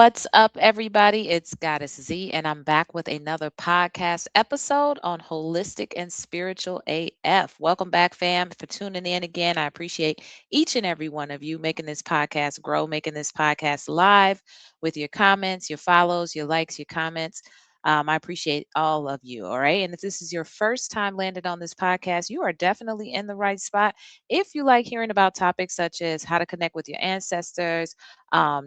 What's up, everybody? It's Goddess Z, and I'm back with another podcast episode on Holistic and Spiritual AF. Welcome back, fam, for tuning in again. I appreciate each and every one of you making this podcast grow, making this podcast live with your comments, your follows, your likes, your comments. I appreciate all of you. All right. And if this is your first time landed on this podcast, you are definitely in the right spot. If you like hearing about topics such as how to connect with your ancestors,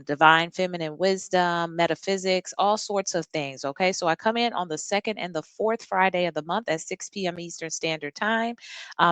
divine feminine wisdom, metaphysics, all sorts of things. Okay. So I come in on the second and the fourth Friday of the month at 6 p.m. Eastern Standard Time.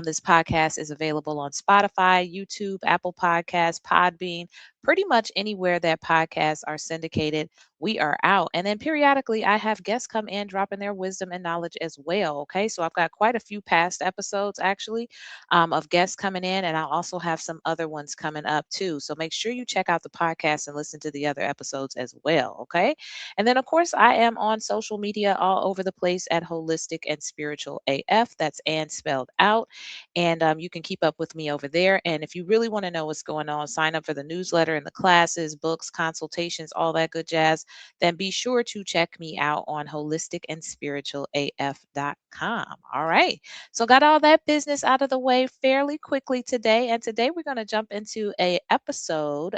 This podcast is available on Spotify, YouTube, Apple Podcasts, Podbean, pretty much anywhere that podcasts are syndicated. We are out. And then periodically, I have guests come in dropping their wisdom and knowledge as well. Okay. So I've got quite a few past episodes actually of guests coming in, and I'll also have some other ones coming up too. So make sure you check out the podcast and listen to the other episodes as well. Okay. And then, of course, I am on social media all over the place at Holistic and Spiritual AF. That's and spelled out. And you can keep up with me over there. And if you really want to know what's going on, sign up for the newsletter and the classes, books, consultations, all that good jazz. Then be sure to check me out on holisticandspiritualaf.com. All right. So got all that business out of the way fairly quickly today. And today we're going to jump into episode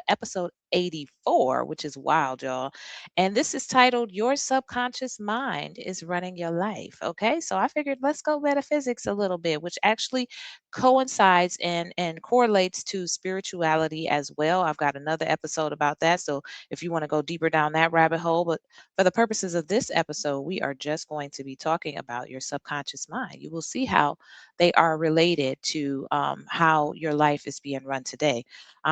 84, which is wild, y'all. And this is titled Your Subconscious Mind is Running Your Life. Okay. So I figured let's go metaphysics a little bit, which actually coincides and correlates to spirituality as well. I've got another episode about that. So if you want to go deeper down that rabbit hole, but for the purposes of this episode, we are just going to be talking about your subconscious mind. You will see how they are related to how your life is being run today.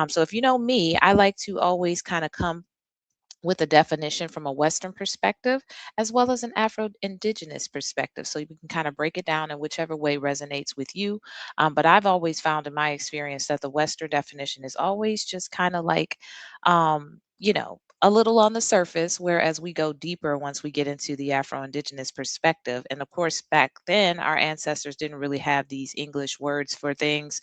So if you know me, I like to always kind of come with a definition from a Western perspective as well as an Afro-Indigenous perspective. So you can kind of break it down in whichever way resonates with you. But I've always found in my experience that the Western definition is always just kind of like, a little on the surface, whereas we go deeper once we get into the Afro-Indigenous perspective. And of course, back then, our ancestors didn't really have these English words for things.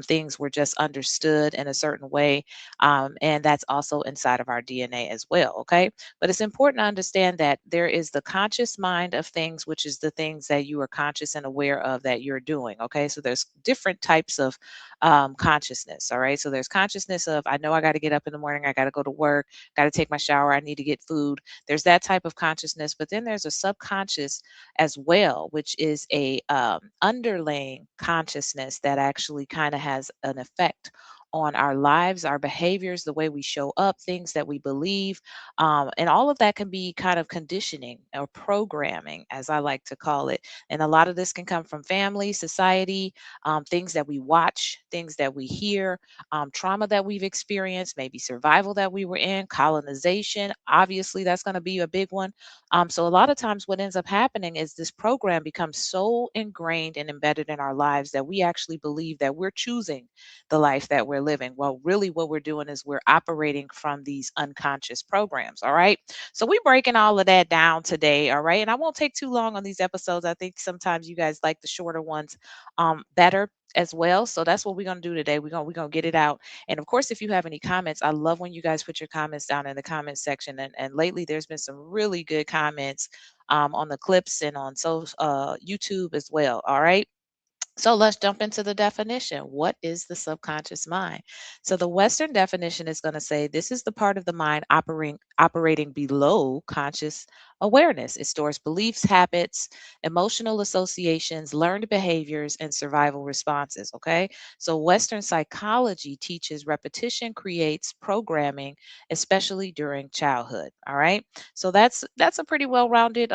Things were just understood in a certain way, and that's also inside of our DNA as well. Okay. But it's important to understand that there is the conscious mind of things, which is the things that you are conscious and aware of that you're doing. Okay. So there's different types of consciousness. All right. So there's consciousness of, I know I got to get up in the morning, I got to go to work, got to take my shower, I need to get food. There's that type of consciousness. But then there's a subconscious as well, which is a underlying consciousness that actually kind of has an effect on our lives, our behaviors, the way we show up, things that we believe. And all of that can be kind of conditioning or programming, as I like to call it. And a lot of this can come from family, society, things that we watch, things that we hear, trauma that we've experienced, maybe survival that we were in, colonization. Obviously, that's going to be a big one. So, a lot of times, what ends up happening is this program becomes so ingrained and embedded in our lives that we actually believe that we're choosing the life that we're living. Well, really, what we're doing is we're operating from these unconscious programs. All right. So we're breaking all of that down today. All right. And I won't take too long on these episodes. I think sometimes you guys like the shorter ones better as well. So that's what we're gonna do today. We're gonna get it out. And of course, if you have any comments, I love when you guys put your comments down in the comment section. And lately there's been some really good comments on the clips and on YouTube as well. All right. So let's jump into the definition. What is the subconscious mind? So the Western definition is going to say this is the part of the mind operating below conscious awareness. It stores beliefs, habits, emotional associations, learned behaviors, and survival responses. Okay. So Western psychology teaches repetition creates programming, especially during childhood. All right. So that's a pretty well-rounded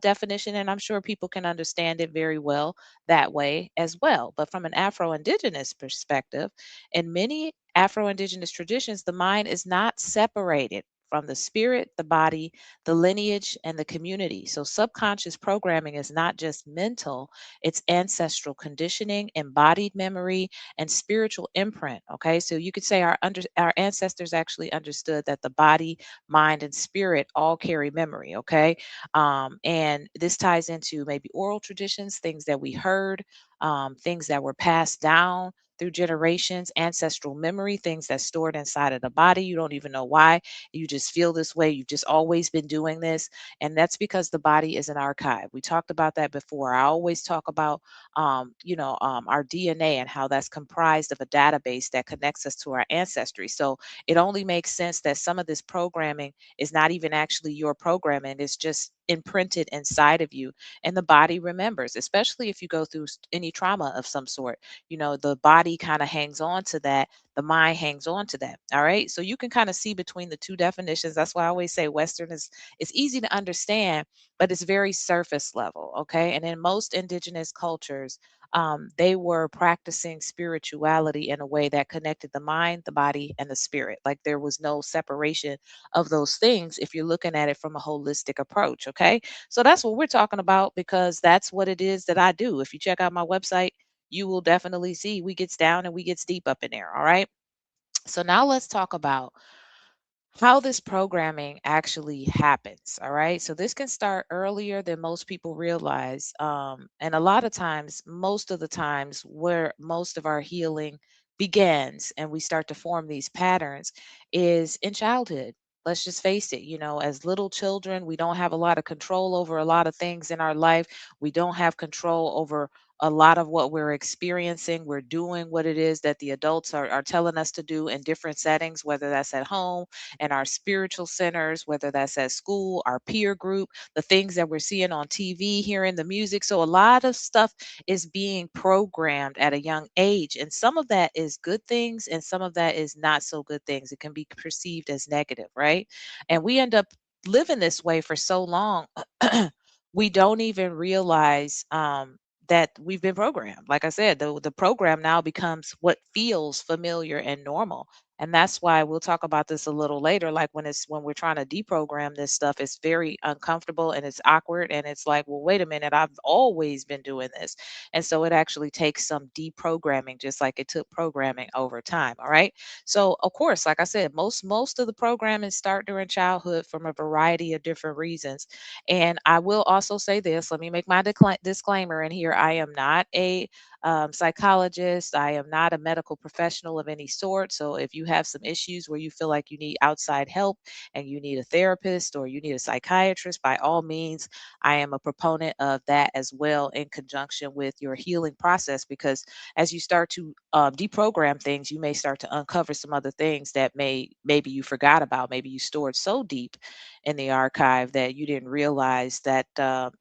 definition, and I'm sure people can understand it very well that way as well. But from an Afro Indigenous perspective, in many Afro Indigenous traditions, the mind is not separated from the spirit, the body, the lineage, and the community. So, subconscious programming is not just mental, it's ancestral conditioning, embodied memory, and spiritual imprint. Okay, so you could say our ancestors actually understood that the body, mind, and spirit all carry memory. Okay, and this ties into maybe oral traditions, things that we heard, things that were passed down. through generations, ancestral memory, things that's stored inside of the body. You don't even know why. You just feel this way. You've just always been doing this. And that's because the body is an archive. We talked about that before. I always talk about, our DNA and how that's comprised of a database that connects us to our ancestry. So it only makes sense that some of this programming is not even actually your programming, it's just imprinted inside of you. And the body remembers, especially if you go through any trauma of some sort. The body kind of hangs on to that, the mind hangs on to that. All right. So you can kind of see between the two definitions. That's why I always say Western is it's easy to understand, but it's very surface level. Okay. And in most indigenous cultures, they were practicing spirituality in a way that connected the mind, the body, and the spirit. Like there was no separation of those things if you're looking at it from a holistic approach. Okay. So that's what we're talking about because that's what it is that I do. If you check out my website, you will definitely see we gets down and we gets deep up in there. All right. So now let's talk about how this programming actually happens. All right. So this can start earlier than most people realize. And a lot of times, most of the times, where most of our healing begins and we start to form these patterns is in childhood. Let's just face it, as little children, we don't have a lot of control over a lot of things in our life. We don't have control over a lot of what we're experiencing. We're doing what it is that the adults are telling us to do in different settings, whether that's at home and our spiritual centers, whether that's at school, our peer group, the things that we're seeing on TV, hearing the music. So a lot of stuff is being programmed at a young age. And some of that is good things and some of that is not so good things. It can be perceived as negative, right? And we end up living this way for so long. We don't even realize that we've been programmed. Like I said, the program now becomes what feels familiar and normal. And that's why we'll talk about this a little later. Like when we're trying to deprogram this stuff, it's very uncomfortable and it's awkward. And it's like, well, wait a minute, I've always been doing this. And so it actually takes some deprogramming, just like it took programming over time. All right. So of course, like I said, most of the programming start during childhood from a variety of different reasons. And I will also say this, let me make my disclaimer in here. I am not a psychologist. I am not a medical professional of any sort. So if you have some issues where you feel like you need outside help and you need a therapist or you need a psychiatrist, by all means, I am a proponent of that as well in conjunction with your healing process. Because as you start to deprogram things, you may start to uncover some other things that maybe you forgot about, maybe you stored so deep in the archive that you didn't realize that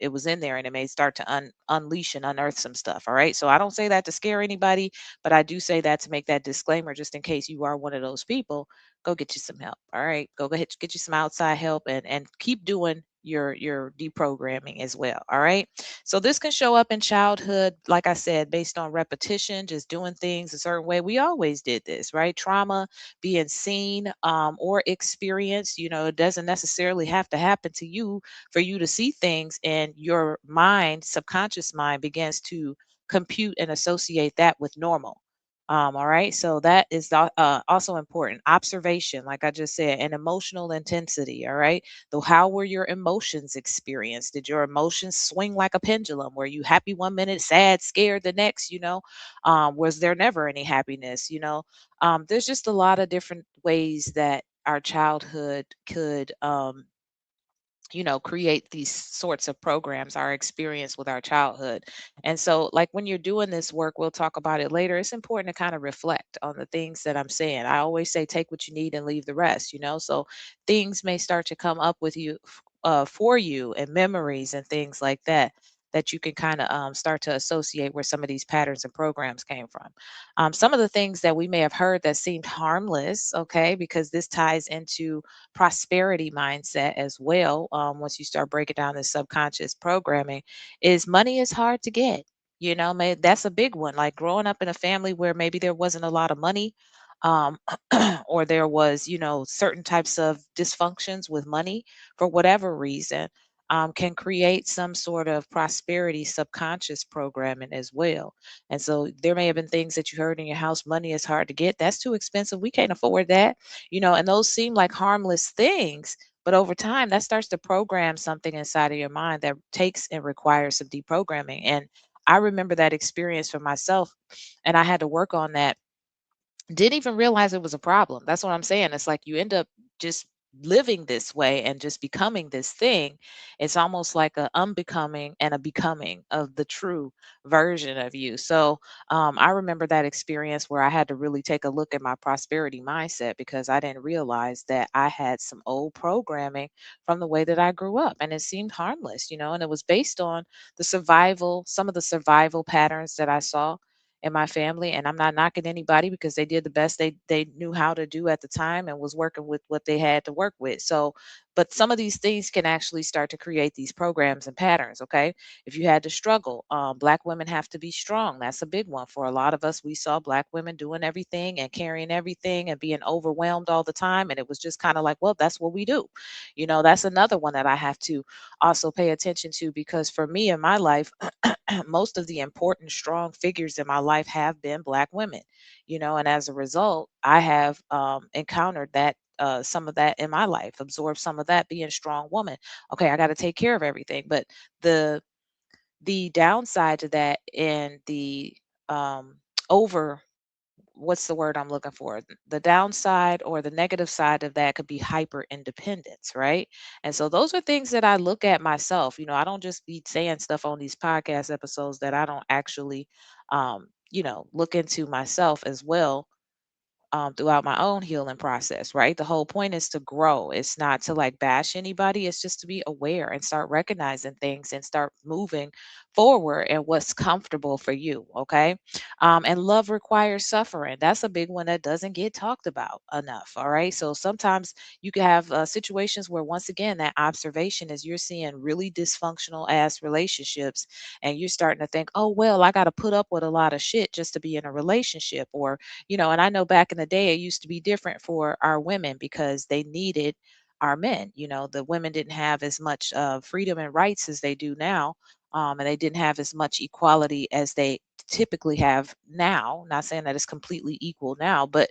it was in there, and it may start to unleash and unearth some stuff. All right. So I don't say that to scare anybody, but I do say that to make that disclaimer just in case you are one of those people. Go get you some help. All right. Go ahead, get you some outside help and keep doing your deprogramming as well. All right. So this can show up in childhood, like I said, based on repetition, just doing things a certain way. We always did this, right? Trauma, being seen or experienced. It doesn't necessarily have to happen to you for you to see things, and your mind, subconscious mind, begins to compute and associate that with normal. All right, so that is also important. Observation, like I just said, and emotional intensity. All right, so how were your emotions experienced? Did your emotions swing like a pendulum? Were you happy one minute, sad, scared the next? Was there never any happiness? There's just a lot of different ways that our childhood could create these sorts of programs, our experience with our childhood. And so, like when you're doing this work, we'll talk about it later. It's important to kind of reflect on the things that I'm saying. I always say, take what you need and leave the rest. So things may start to come up with you for you and memories and things like that. That you can kind of start to associate where some of these patterns and programs came from. Some of the things that we may have heard that seemed harmless, okay, because this ties into prosperity mindset as well. Once you start breaking down the subconscious programming, is money is hard to get. That's a big one. Like growing up in a family where maybe there wasn't a lot of money, um, or there was, certain types of dysfunctions with money for whatever reason. Can create some sort of prosperity subconscious programming as well. And so there may have been things that you heard in your house, money is hard to get. That's too expensive. We can't afford that. And those seem like harmless things, but over time that starts to program something inside of your mind that takes and requires some deprogramming. And I remember that experience for myself, and I had to work on that. Didn't even realize it was a problem. That's what I'm saying. It's like you end up just living this way and just becoming this thing. It's almost like a unbecoming and a becoming of the true version of you. So I remember that experience where I had to really take a look at my prosperity mindset because I didn't realize that I had some old programming from the way that I grew up. And it seemed harmless, and it was based on some of the survival patterns that I saw in my family. And I'm not knocking anybody because they did the best they knew how to do at the time and was working with what they had to work with. So but some of these things can actually start to create these programs and patterns. Okay, if you had to struggle, black women have to be strong. That's a big one for a lot of us. We saw black women doing everything and carrying everything and being overwhelmed all the time, and it was just kind of like, well, that's what we do. That's another one that I have to also pay attention to, because for me in my life, most of the important, strong figures in my life have been Black women, and as a result, I have encountered that. Some of that in my life, absorbed some of that being a strong woman. Okay, I got to take care of everything, but the the downside to that and the um, over what's the word I'm looking for? The downside or the negative side of that could be hyper independence, right? And so those are things that I look at myself. I don't just be saying stuff on these podcast episodes that I don't actually, look into myself as well, throughout my own healing process, right? The whole point is to grow. It's not to like bash anybody. It's just to be aware and start recognizing things and start moving forward and what's comfortable for you. Okay. And love requires suffering. That's a big one that doesn't get talked about enough. All right. So sometimes you can have situations where, once again, that observation is you're seeing really dysfunctional ass relationships and you're starting to think, oh, well, I got to put up with a lot of shit just to be in a relationship, or and I know back in the day it used to be different for our women because they needed our men. The women didn't have as much freedom and rights as they do now. And they didn't have as much equality as they typically have now. Not saying that it's completely equal now, but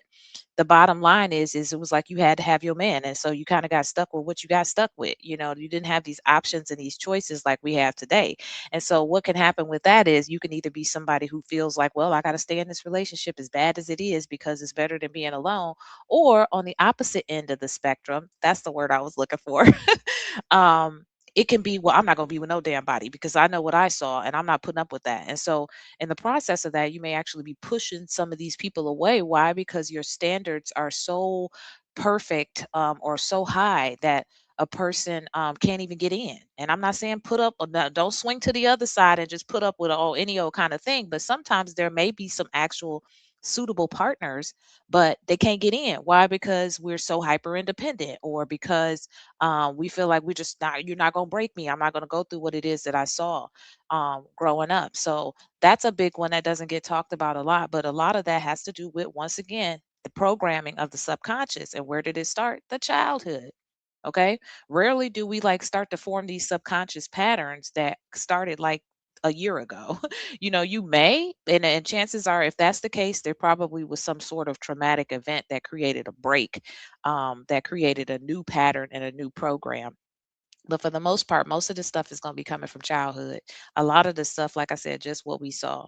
the bottom line is it was like you had to have your man, and so you kind of got stuck with what you got stuck with. You didn't have these options and these choices like we have today. And so what can happen with that is you can either be somebody who feels like, well, I got to stay in this relationship as bad as it is because it's better than being alone, or on the opposite end of the spectrum, that's the word I was looking for. um it can be, well, I'm not going to be with no damn body because I know what I saw and I'm not putting up with that. And so in the process of that, you may actually be pushing some of these people away. Why? Because your standards are so perfect, or so high that a person can't even get in. And I'm not saying put up, or don't swing to the other side and just put up with all any old kind of thing. But sometimes there may be some actual suitable partners, but they can't get in. Why? Because we're so hyper independent, or because we feel like we're just not, you're not going to break me. I'm not going to go through what it is that I saw growing up. So that's a big one that doesn't get talked about a lot, but a lot of that has to do with, once again, the programming of the subconscious. And where did it start? The childhood. Okay. Rarely do we like start to form these subconscious patterns that started like a year ago. You may, and chances are, if that's the case, there probably was some sort of traumatic event that created a break, that created a new pattern and a new program. But for the most part, most of this stuff is going to be coming from childhood. A lot of the stuff, like I said, just what we saw.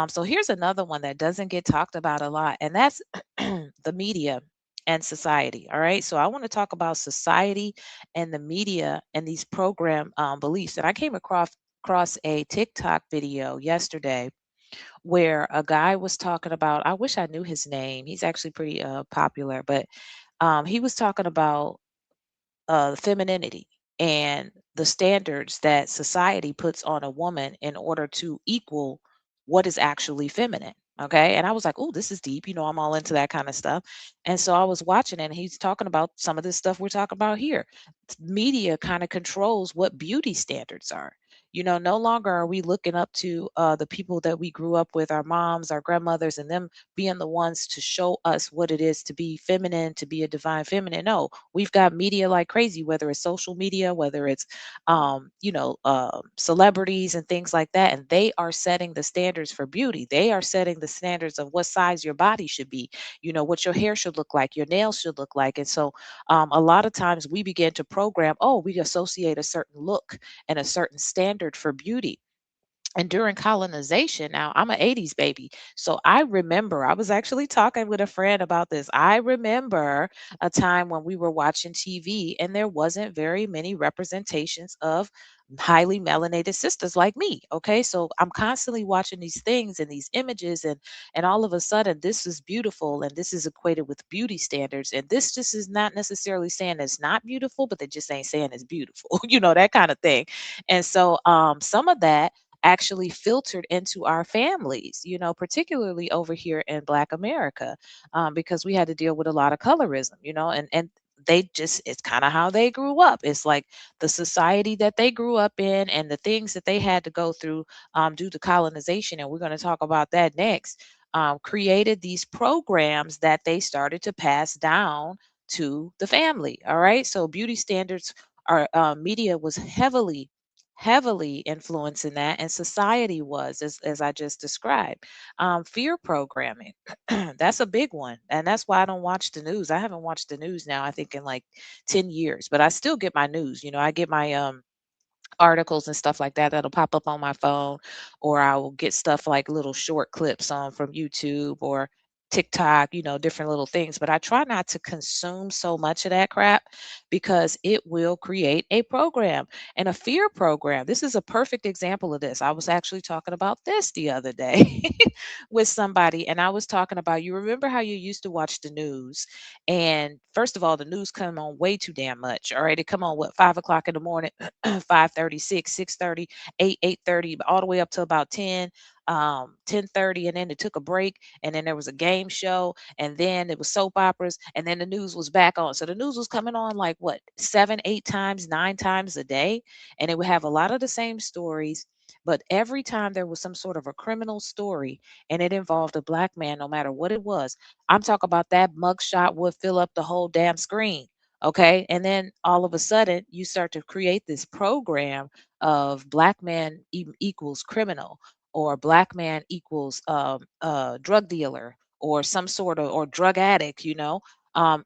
So here's another one that doesn't get talked about a lot, and that's the media and society. All right. So I want to talk about society and the media and these program beliefs. And I came across a TikTok video yesterday where a guy was talking about, I wish I knew his name. He's actually pretty popular, but he was talking about femininity and the standards that society puts on a woman in order to equal what is actually feminine. Okay. And I was like, oh, this is deep. I'm all into that kind of stuff. And so I was watching it, and he's talking about some of this stuff we're talking about here. Media kind of controls what beauty standards are. No longer are we looking up to the people that we grew up with, our moms, our grandmothers, and them being the ones to show us what it is to be feminine, to be a divine feminine. No, we've got media like crazy, whether it's social media, whether it's celebrities and things like that, and they are setting the standards for beauty. They are setting the standards of what size your body should be, what your hair should look like, your nails should look like. And so a lot of times we begin to program, oh, we associate a certain look and a certain standard for beauty. And during colonization, now I'm an 80s baby. So I remember, I was actually talking with a friend about this. I remember a time when we were watching TV and there wasn't very many representations of highly melanated sisters like me. Okay. So I'm constantly watching these things and these images, and all of a sudden this is beautiful and this is equated with beauty standards. And this just is not necessarily saying it's not beautiful, but they just ain't saying it's beautiful, that kind of thing. And so some of that actually filtered into our families, particularly over here in Black America, because we had to deal with a lot of colorism, and they just, it's kind of how they grew up. It's like the society that they grew up in and the things that they had to go through due to colonization. And we're going to talk about that next. Created these programs that they started to pass down to the family. All right. So beauty standards, our media was heavily influencing that, and society was, as I just described. Fear programming, that's a big one, and that's why I don't watch the news. I haven't watched the news now, I think, in like 10 years, but I still get my news. I get my articles and stuff like that that'll pop up on my phone, or I will get stuff like little short clips on from YouTube or TikTok, different little things. But I try not to consume so much of that crap because it will create a program and a fear program. This is a perfect example of this. I was actually talking about this the other day with somebody, and I was talking about, you remember how you used to watch the news, and first of all, the news come on way too damn much. All right, it come on what, 5 o'clock in the morning, 5:36, 6:30, 8:30, all the way up to about 10:30, and then it took a break, and then there was a game show, and then it was soap operas, and then the news was back on. So the news was coming on like what, 7, 8 times, 9 times a day, and it would have a lot of the same stories. But every time there was some sort of a criminal story and it involved a Black man, no matter what it was, I'm talking about that mugshot would fill up the whole damn screen. Okay. And then all of a sudden, you start to create this program of Black man equals criminal, or Black man equals drug dealer, or some sort of, or drug addict. Um,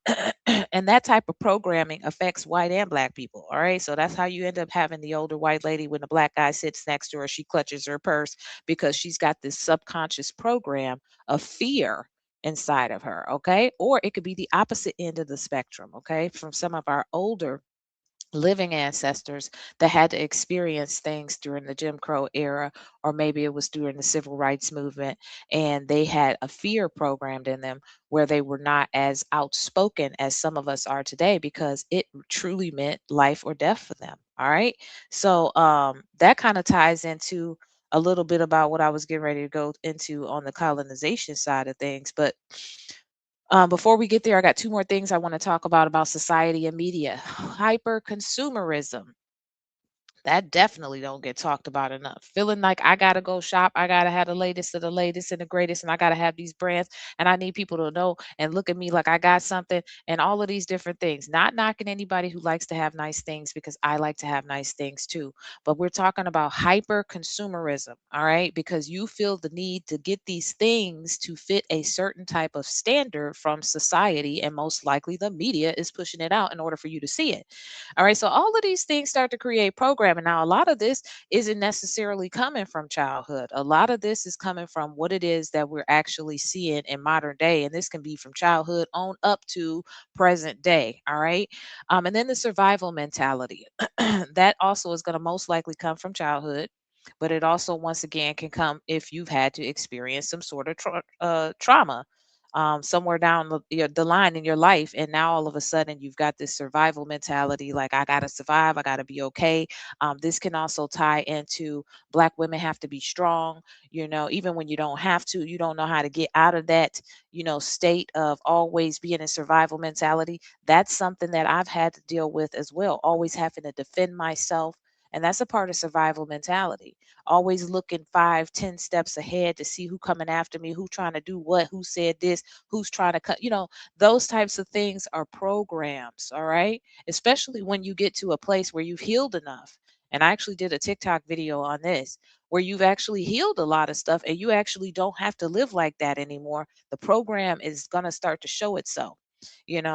and that type of programming affects white and Black people. All right. So that's how you end up having the older white lady, when the Black guy sits next to her, she clutches her purse because she's got this subconscious program of fear inside of her. Okay. Or it could be the opposite end of the spectrum. Okay. From some of our older living ancestors that had to experience things during the Jim Crow era, or maybe it was during the civil rights movement, and they had a fear programmed in them where they were not as outspoken as some of us are today because it truly meant life or death for them. All right. So that kind of ties into a little bit about what I was getting ready to go into on the colonization side of things. But before we get there, I got two more things I want to talk about society and media. Hyper consumerism, that definitely don't get talked about enough. Feeling like I gotta go shop, I gotta have the latest of the latest and the greatest, and I gotta have these brands, and I need people to know and look at me like I got something, and all of these different things. Not knocking anybody who likes to have nice things, because I like to have nice things too. But we're talking about hyper consumerism, all right? Because you feel the need to get these things to fit a certain type of standard from society, and most likely the media is pushing it out in order for you to see it. All right. So all of these things start to create programming. Now, a lot of this isn't necessarily coming from childhood. A lot of this is coming from what it is that we're actually seeing in modern day. And this can be from childhood on up to present day. All right. And then the survival mentality. That also is going to most likely come from childhood. But it also, once again, can come if you've had to experience some sort of trauma somewhere down the line in your life. And now all of a sudden you've got this survival mentality, like, I got to survive, I got to be okay. This can also tie into Black women have to be strong, even when you don't have to, you don't know how to get out of that, state of always being in survival mentality. That's something that I've had to deal with as well, always having to defend myself. And that's a part of survival mentality, always looking 5, 10 steps ahead to see who coming after me, who trying to do what, who said this, who's trying to cut, those types of things are programs. All right. Especially when you get to a place where you've healed enough. And I actually did a TikTok video on this, where you've actually healed a lot of stuff and you actually don't have to live like that anymore. The program is going to start to show itself.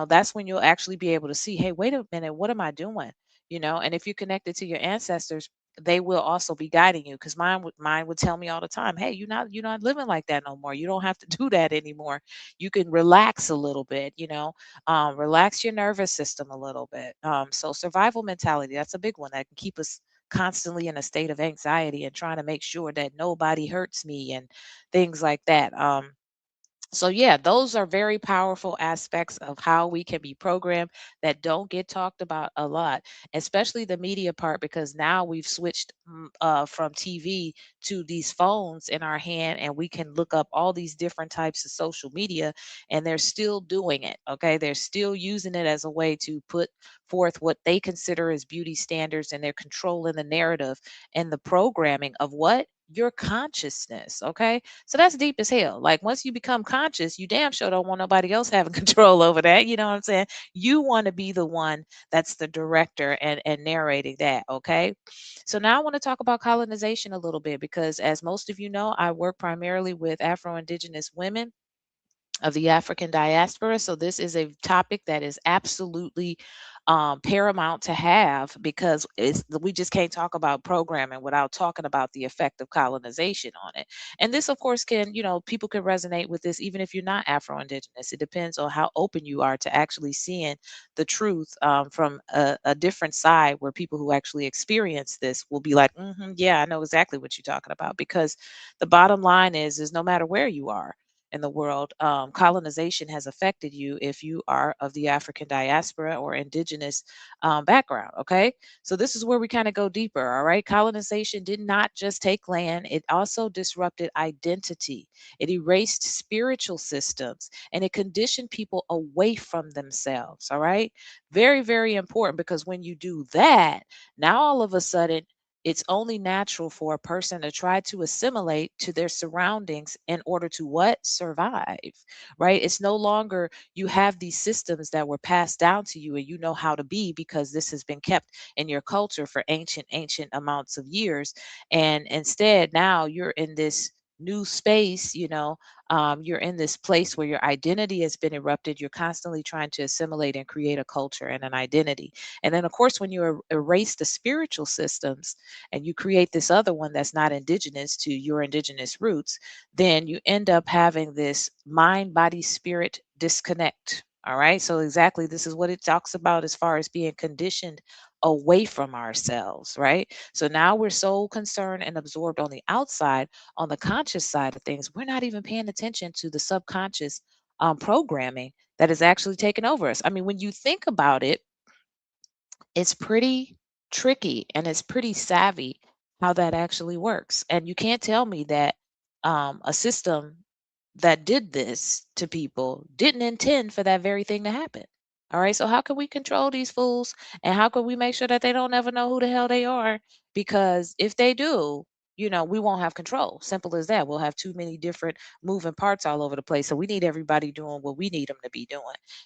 That's when you'll actually be able to see, hey, wait a minute, what am I doing? And if you're connected to your ancestors, they will also be guiding you, because mine would tell me all the time, hey, you're not living like that no more. You don't have to do that anymore. You can relax a little bit, relax your nervous system a little bit. So survival mentality, that's a big one that can keep us constantly in a state of anxiety and trying to make sure that nobody hurts me and things like that. So yeah, those are very powerful aspects of how we can be programmed that don't get talked about a lot, especially the media part, because now we've switched from TV to these phones in our hand, and we can look up all these different types of social media, and they're still doing it. Okay, they're still using it as a way to put forth what they consider as beauty standards, and they're controlling the narrative and the programming of what your consciousness. Okay, so that's deep as hell. Like once you become conscious, you damn sure don't want nobody else having control over that. You know what I'm saying? You want to be the one that's the director and narrating that. Okay. So now I want to talk about colonization a little bit, because as most of you know, I work primarily with Afro-Indigenous women of the African diaspora. So this is a topic that is absolutely paramount to have, because we just can't talk about programming without talking about the effect of colonization on it. And this, of course, can, people can resonate with this even if you're not Afro-Indigenous. It depends on how open you are to actually seeing the truth from a different side, where people who actually experience this will be like, yeah, I know exactly what you're talking about. Because the bottom line is no matter where you are in the world, colonization has affected you if you are of the African diaspora or indigenous background. Okay. So this is where we kind of go deeper. All right. Colonization did not just take land, it also disrupted identity, it erased spiritual systems, and it conditioned people away from themselves. All right. Very, very important, because when you do that, now all of a sudden, it's only natural for a person to try to assimilate to their surroundings in order to what? Survive, right? It's no longer you have these systems that were passed down to you and you know how to be, because this has been kept in your culture for ancient amounts of years. And instead, now you're in this new space, you're in this place where your identity has been erupted. You're constantly trying to assimilate and create a culture and an identity. And then, of course, when you erase the spiritual systems and you create this other one that's not indigenous to your indigenous roots, then you end up having this mind, body, spirit disconnect. All right. So, exactly, this is what it talks about as far as being conditioned away from ourselves, right? So now we're so concerned and absorbed on the outside, on the conscious side of things, we're not even paying attention to the subconscious programming that is actually taking over us. I mean, when you think about it, it's pretty tricky and it's pretty savvy how that actually works. And you can't tell me that a system that did this to people didn't intend for that very thing to happen. All right. So, how can we control these fools, and how can we make sure that they don't ever know who the hell they are? Because if they do, we won't have control. Simple as that. We'll have too many different moving parts all over the place. So, we need everybody doing what we need them to be doing.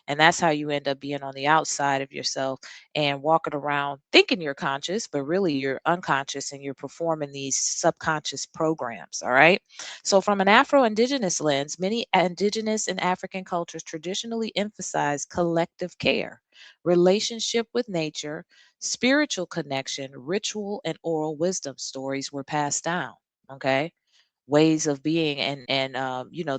And that's how you end up being on the outside of yourself and walking around thinking you're conscious, but really you're unconscious and you're performing these subconscious programs. All right. So, from an Afro Indigenous lens, many Indigenous and African cultures traditionally emphasize collective care, relationship with nature, spiritual connection, ritual, and oral wisdom. Stories were passed down. Okay, ways of being, and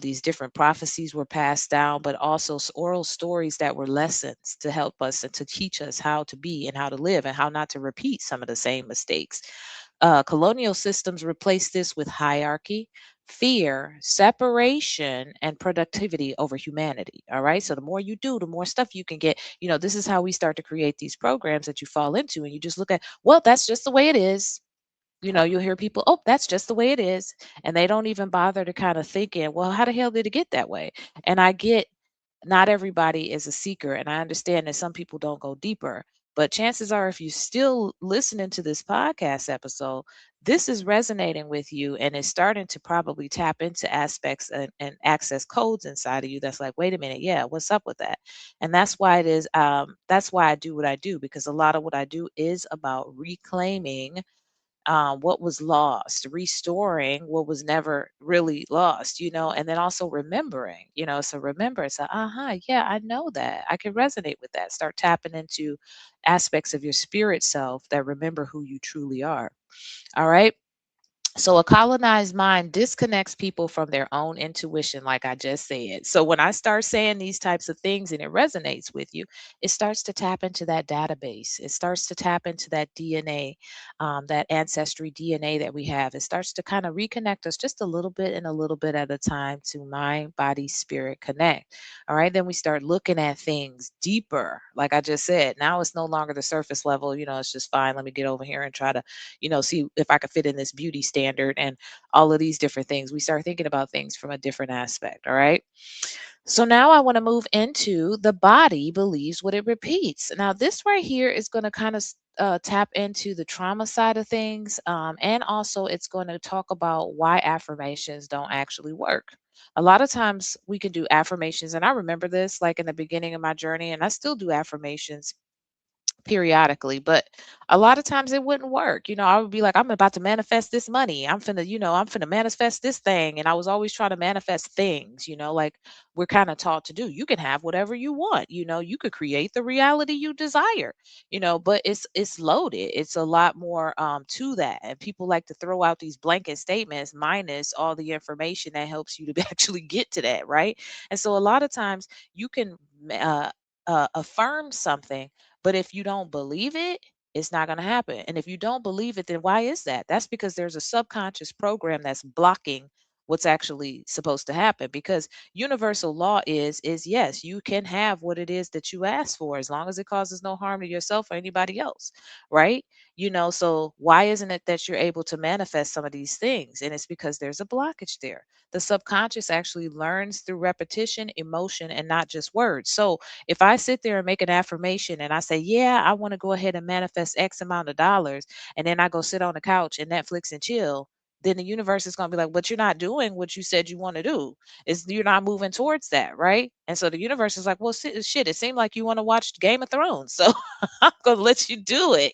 these different prophecies were passed down, but also oral stories that were lessons to help us and to teach us how to be and how to live and how not to repeat some of the same mistakes. Colonial systems replaced this with hierarchy, fear, separation, and productivity over humanity. All right. So the more you do, the more stuff you can get. This is how we start to create these programs that you fall into. And you just look at, well, that's just the way it is. You'll hear people, oh, that's just the way it is. And they don't even bother to kind of think in, well, how the hell did it get that way? And I get not everybody is a seeker. And I understand that some people don't go deeper. But chances are, if you're still listening to this podcast episode, this is resonating with you and is starting to probably tap into aspects and access codes inside of you that's like, wait a minute, yeah, what's up with that? And that's why it is, that's why I do what I do, because a lot of what I do is about reclaiming what was lost, restoring what was never really lost, and then also remembering, so remember, it's a, yeah, I know that. I can resonate with that. Start tapping into aspects of your spirit self that remember who you truly are. All right. So, a colonized mind disconnects people from their own intuition, like I just said. So, when I start saying these types of things and it resonates with you, it starts to tap into that database. It starts to tap into that DNA, that ancestry DNA that we have. It starts to kind of reconnect us just a little bit and a little bit at a time to mind, body, spirit connect. All right. Then we start looking at things deeper. Like I just said, now it's no longer the surface level. It's just fine. Let me get over here and try to see if I could fit in this beauty standard and all of these different things. We start thinking about things from a different aspect. All right. So now I want to move into the body believes what it repeats. Now, this right here is going to kind of tap into the trauma side of things. And also, it's going to talk about why affirmations don't actually work. A lot of times we can do affirmations, and I remember this like in the beginning of my journey, and I still do affirmations periodically, but a lot of times it wouldn't work. I would be like, I'm about to manifest this money. I'm finna manifest this thing. And I was always trying to manifest things, like we're kind of taught to do. You can have whatever you want, you could create the reality you desire, but it's loaded. It's a lot more to that. And people like to throw out these blanket statements minus all the information that helps you to actually get to that, right? And so a lot of times you can affirm something, but if you don't believe it, it's not going to happen. And if you don't believe it, then why is that? That's because there's a subconscious program that's blocking what's actually supposed to happen. Because universal law is yes, you can have what it is that you ask for as long as it causes no harm to yourself or anybody else, right? So why isn't it that you're able to manifest some of these things? And it's because there's a blockage there. The subconscious actually learns through repetition, emotion, and not just words. So if I sit there and make an affirmation and I say, yeah, I want to go ahead and manifest X amount of dollars, and then I go sit on the couch and Netflix and chill, then the universe is going to be like, but you're not doing what you said you want to do. You're not moving towards that, right? And so the universe is like, well, shit, it seemed like you want to watch Game of Thrones. So I'm going to let you do it.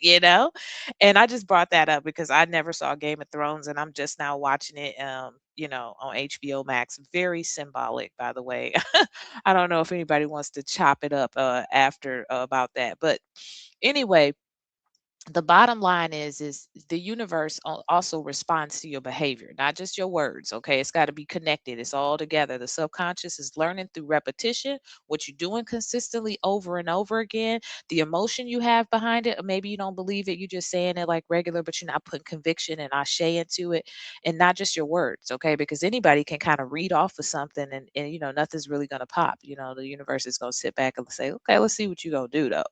And I just brought that up because I never saw Game of Thrones and I'm just now watching it, on HBO Max. Very symbolic, by the way. I don't know if anybody wants to chop it up after about that. But anyway, the bottom line is the universe also responds to your behavior, not just your words. Okay, it's got to be connected. It's all together. The subconscious is learning through repetition what you're doing consistently over and over again. The emotion you have behind it, or maybe you don't believe it, you're just saying it like regular, but you're not putting conviction and ashe into it, and not just your words. Okay, because anybody can kind of read off of something, and nothing's really going to pop. The universe is going to sit back and say, okay, let's see what you're going to do though.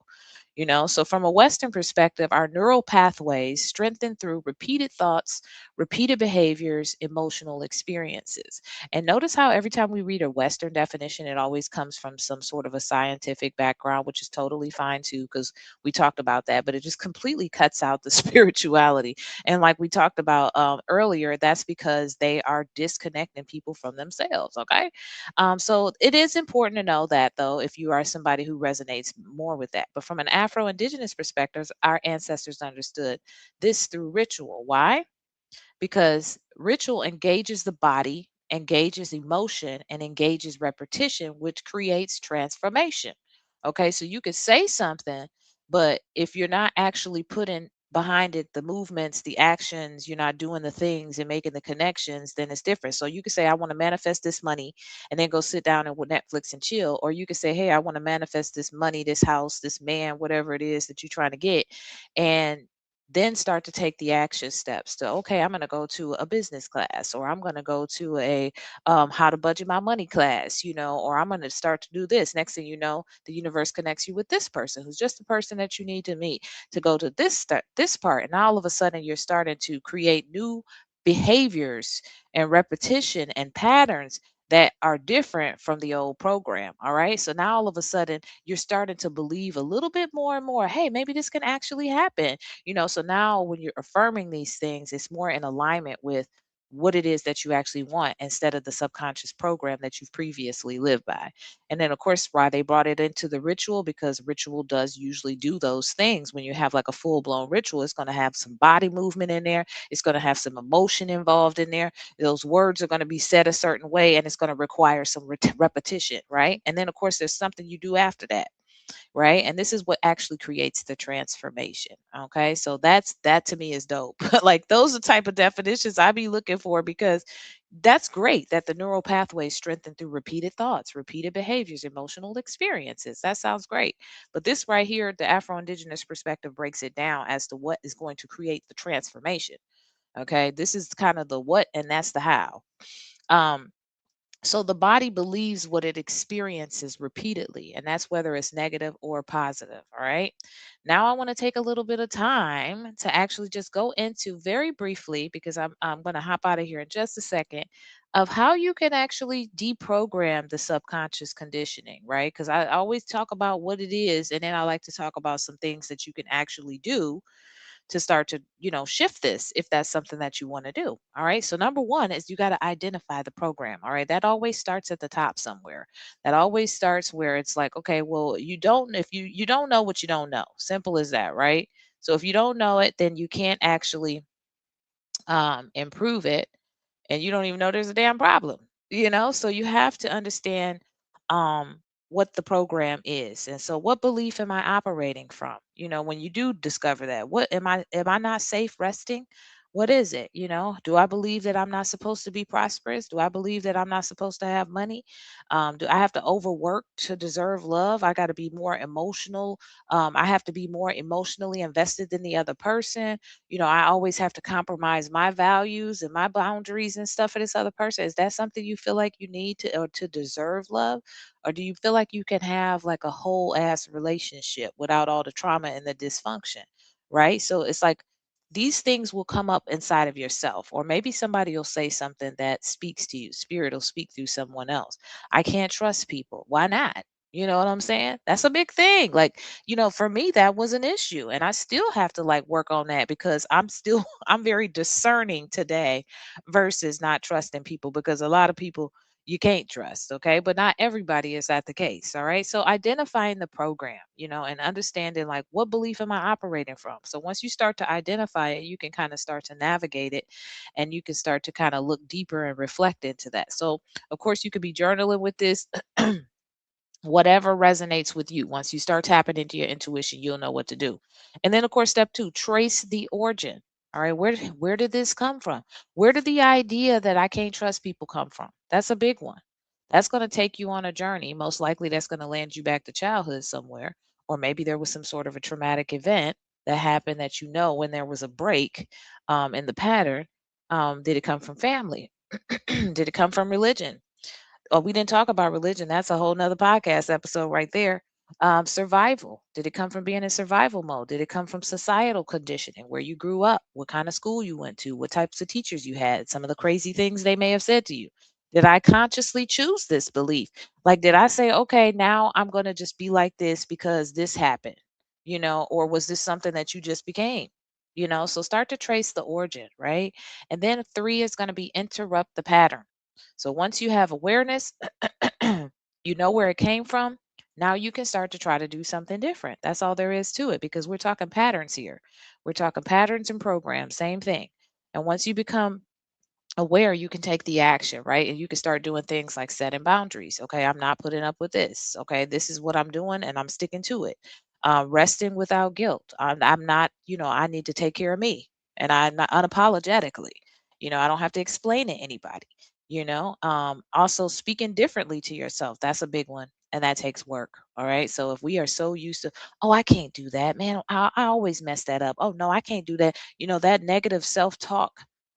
So from a Western perspective, our neural pathways strengthen through repeated thoughts, repeated behaviors, emotional experiences. And notice how every time we read a Western definition, it always comes from some sort of a scientific background, which is totally fine too, because we talked about that, but it just completely cuts out the spirituality. And like we talked about earlier, that's because they are disconnecting people from themselves. Okay. So it is important to know that, though, if you are somebody who resonates more with that. But from an Afro-Indigenous perspective, our ancestors understood this through ritual. Why? Because ritual engages the body, engages emotion, and engages repetition, which creates transformation. Okay, so you could say something, but if you're not actually putting behind it the movements, the actions, you're not doing the things and making the connections, then it's different. So you could say, I want to manifest this money and then go sit down and with Netflix and chill. Or you could say, hey, I want to manifest this money, this house, this man, whatever it is that you're trying to get. And then start to take the action steps to, okay, I'm going to go to a business class, or I'm going to go to a how to budget my money class, or I'm going to start to do this. Next thing you know, the universe connects you with this person who's just the person that you need to meet to go to this part, and all of a sudden you're starting to create new behaviors and repetition and patterns that are different from the old program. All right, so now all of a sudden you're starting to believe a little bit more and more, hey, maybe this can actually happen. So now when you're affirming these things, it's more in alignment with what it is that you actually want instead of the subconscious program that you've previously lived by. And then, of course, why they brought it into the ritual, because ritual does usually do those things. When you have like a full blown ritual, it's going to have some body movement in there, it's going to have some emotion involved in there. Those words are going to be said a certain way, and it's going to require some repetition, right? And then, of course, there's something you do after that. right? And this is what actually creates the transformation. Okay, so that to me is dope. Like those are the type of definitions I be looking for, because that's great that the neural pathways strengthen through repeated thoughts, repeated behaviors, emotional experiences. That sounds great. But this right here, the Afro-Indigenous perspective breaks it down as to what is going to create the transformation. Okay, this is kind of the what, and that's the how. Um, so the body believes what it experiences repeatedly, and that's whether it's negative or positive. All right. Now I want to take a little bit of time to actually just go into very briefly, because I'm going to hop out of here in just a second, of how you can actually deprogram the subconscious conditioning, right? Because I always talk about what it is, and then I like to talk about some things that you can actually do to start to, shift this, if that's something that you want to do. All right. So number one is you got to identify the program. All right. That always starts at the top somewhere. That always starts where it's like, okay, well, if you don't know what you don't know. Simple as that, right? So if you don't know it, then you can't actually improve it, and you don't even know there's a damn problem, so you have to understand um what the program is. And so what belief am I operating from, when you do discover that, what am I not safe resting? What is it? Do I believe that I'm not supposed to be prosperous? Do I believe that I'm not supposed to have money? Do I have to overwork to deserve love? I got to be more emotional. I have to be more emotionally invested than the other person. I always have to compromise my values and my boundaries and stuff for this other person. Is that something you feel like you need to, or to deserve love? Or do you feel like you can have like a whole ass relationship without all the trauma and the dysfunction? Right. So it's like these things will come up inside of yourself, or maybe somebody will say something that speaks to you. Spirit will speak through someone else. I can't trust people. Why not? You know what I'm saying? That's a big thing. Like, for me, that was an issue. And I still have to like work on that, because I'm still, I'm very discerning today versus not trusting people, because a lot of people you can't trust. Okay. But not everybody is that the case. All right. So identifying the program, and understanding like what belief am I operating from. So once you start to identify it, you can kind of start to navigate it, and you can start to kind of look deeper and reflect into that. So, of course, you could be journaling with this. Whatever resonates with you. Once you start tapping into your intuition, you'll know what to do. And then, of course, step two, trace the origin. All right, where did this come from? Where did the idea that I can't trust people come from? That's a big one. That's going to take you on a journey. Most likely, that's going to land you back to childhood somewhere, or maybe there was some sort of a traumatic event that happened that, when there was a break in the pattern. Did it come from family? Did it come from religion? Oh, we didn't talk about religion. That's a whole nother podcast episode right there. Survival. Did it come from being in survival mode? Did it come from societal conditioning, where you grew up, what kind of school you went to, what types of teachers you had, some of the crazy things they may have said to you? Did I consciously choose this belief? Like, did I say, okay, now I'm going to just be like this because this happened, or was this something that you just became? So start to trace the origin, right? And then three is going to be interrupt the pattern. So once you have awareness, you know where it came from. Now you can start to try to do something different. That's all there is to it, because we're talking patterns here. We're talking patterns and programs, same thing. And once you become aware, you can take the action, right? And you can start doing things like setting boundaries. Okay, I'm not putting up with this. Okay, this is what I'm doing, and I'm sticking to it. Resting without guilt. I'm not, I need to take care of me, and I'm not unapologetically. I don't have to explain to anybody. Also speaking differently to yourself. That's a big one. And that takes work. All right. So if we are so used to, oh, I can't do that, man. I always mess that up. Oh, no, I can't do that. That negative self talk,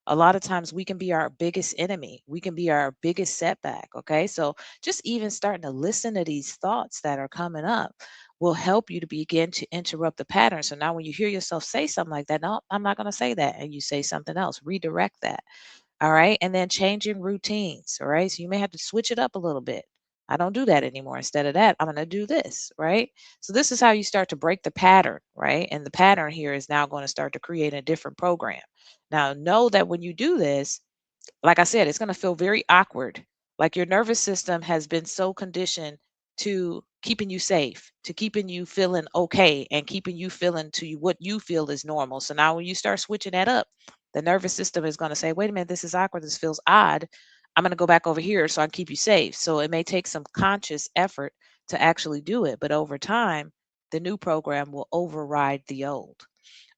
a lot of times we can be our biggest enemy. We can be our biggest setback. Okay. So just even starting to listen to these thoughts that are coming up will help you to begin to interrupt the pattern. So now when you hear yourself say something like that, no, I'm not going to say that. And you say something else, redirect that. All right. And then changing routines. All right. So you may have to switch it up a little bit. I don't do that anymore. Instead of that, I'm going to do this. Right. So this is how you start to break the pattern. Right. And the pattern here is now going to start to create a different program. Now, know that when you do this, like I said, it's going to feel very awkward. Like your nervous system has been so conditioned to keeping you safe, to keeping you feeling okay, and keeping you feeling to what you feel is normal. So now when you start switching that up, the nervous system is going to say, wait a minute, this is awkward. This feels odd. I'm going to go back over here so I can keep you safe. So it may take some conscious effort to actually do it. But over time, the new program will override the old.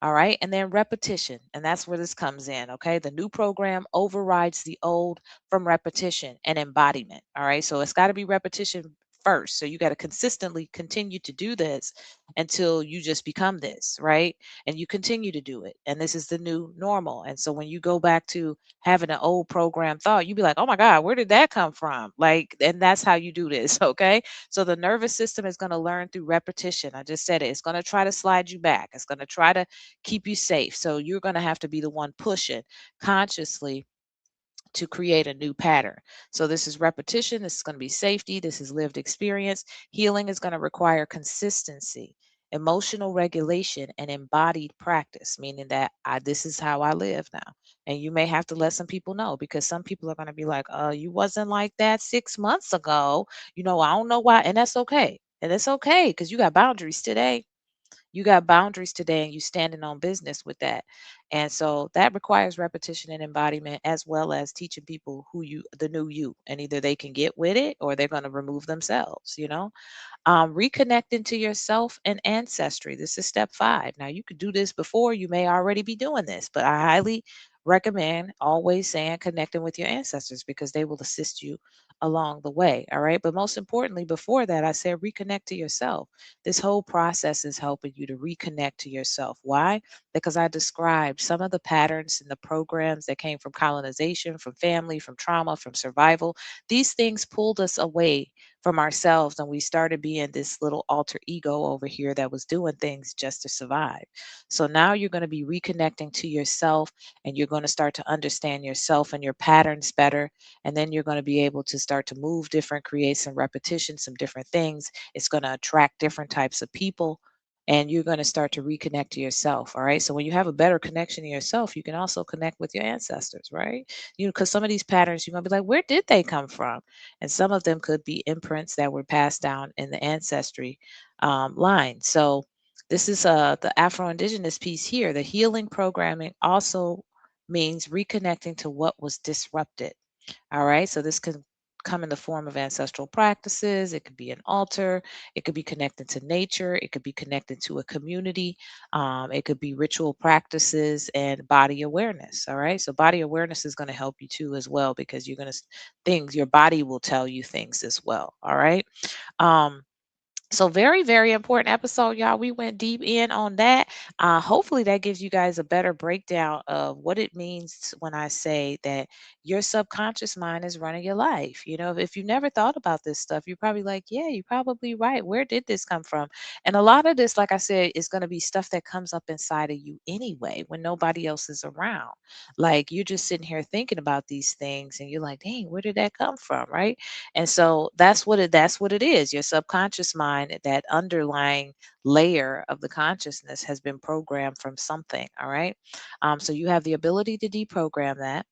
All right. And then repetition. And that's where this comes in. Okay. The new program overrides the old from repetition and embodiment. All right. So it's got to be repetition first. So you got to consistently continue to do this until you just become this. Right. And you continue to do it. And this is the new normal. And so when you go back to having an old program thought, you'd be like, oh my God, where did that come from? Like, and that's how you do this. Okay. So the nervous system is going to learn through repetition. I just said it. It's going to try to slide you back. It's going to try to keep you safe. So you're going to have to be the one pushing consciously to create a new pattern. So this is repetition, this is going to be safety, this is lived experience. Healing is going to require consistency, emotional regulation, and embodied practice, meaning that this is how I live now. And you may have to let some people know because some people are going to be like, you wasn't like that 6 months ago. I don't know why. And that's okay. And it's okay because you got boundaries today. You got boundaries today and you standing on business with that. And so that requires repetition and embodiment as well as teaching people the new you, and either they can get with it or they're going to remove themselves. Reconnecting to yourself and ancestry. This is step 5. Now, you could do this before, you may already be doing this, but I highly recommend always saying connecting with your ancestors because they will assist you along the way. All right. But most importantly, before that, I said reconnect to yourself. This whole process is helping you to reconnect to yourself. Why? Because I described some of the patterns and the programs that came from colonization, from family, from trauma, from survival. These things pulled us away from ourselves and we started being this little alter ego over here that was doing things just to survive. So now you're going to be reconnecting to yourself and you're going to start to understand yourself and your patterns better. And then you're going to be able to start to move different, create some repetition, some different things. It's going to attract different types of people. And you're going to start to reconnect to yourself. All right. So when you have a better connection to yourself, you can also connect with your ancestors, right? Because some of these patterns, you're going to be like, where did they come from? And some of them could be imprints that were passed down in the ancestry line. So this is the Afro-Indigenous piece here. The healing programming also means reconnecting to what was disrupted. All right. So this can come in the form of ancestral practices. It could be an altar. It could be connected to nature. It could be connected to a community. It could be ritual practices and body awareness. All right. So body awareness is going to help you too as well because you're going to things your body will tell you things as well. All right. Um, so very, very important episode, y'all. We went deep in on that. Hopefully that gives you guys a better breakdown of what it means when I say that your subconscious mind is running your life. If you never thought about this stuff, you're probably like, yeah, you're probably right. Where did this come from? And a lot of this, like I said, is going to be stuff that comes up inside of you anyway when nobody else is around. Like you're just sitting here thinking about these things and you're like, dang, where did that come from? Right. And so that's what it is. Your subconscious mind, that underlying layer of the consciousness has been programmed from something. All right. So you have the ability to deprogram that.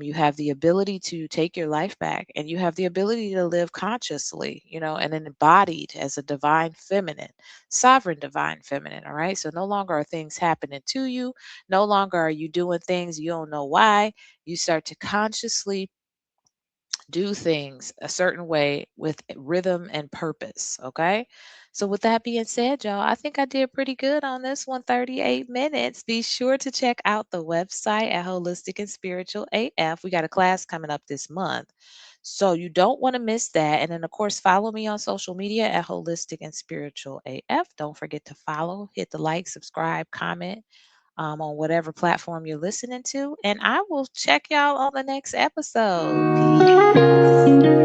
You have the ability to take your life back, and you have the ability to live consciously, and embodied as a divine feminine, sovereign divine feminine. All right. So no longer are things happening to you. No longer are you doing things you don't know why. You start to consciously do things a certain way with rhythm and purpose. Okay. So, with that being said, y'all, I think I did pretty good on this one, 38 minutes. Be sure to check out the website at Holistic and Spiritual AF. We got a class coming up this month. So, you don't want to miss that. And then, of course, follow me on social media at Holistic and Spiritual AF. Don't forget to follow, hit the like, subscribe, comment on whatever platform you're listening to. And I will check y'all on the next episode. Peace.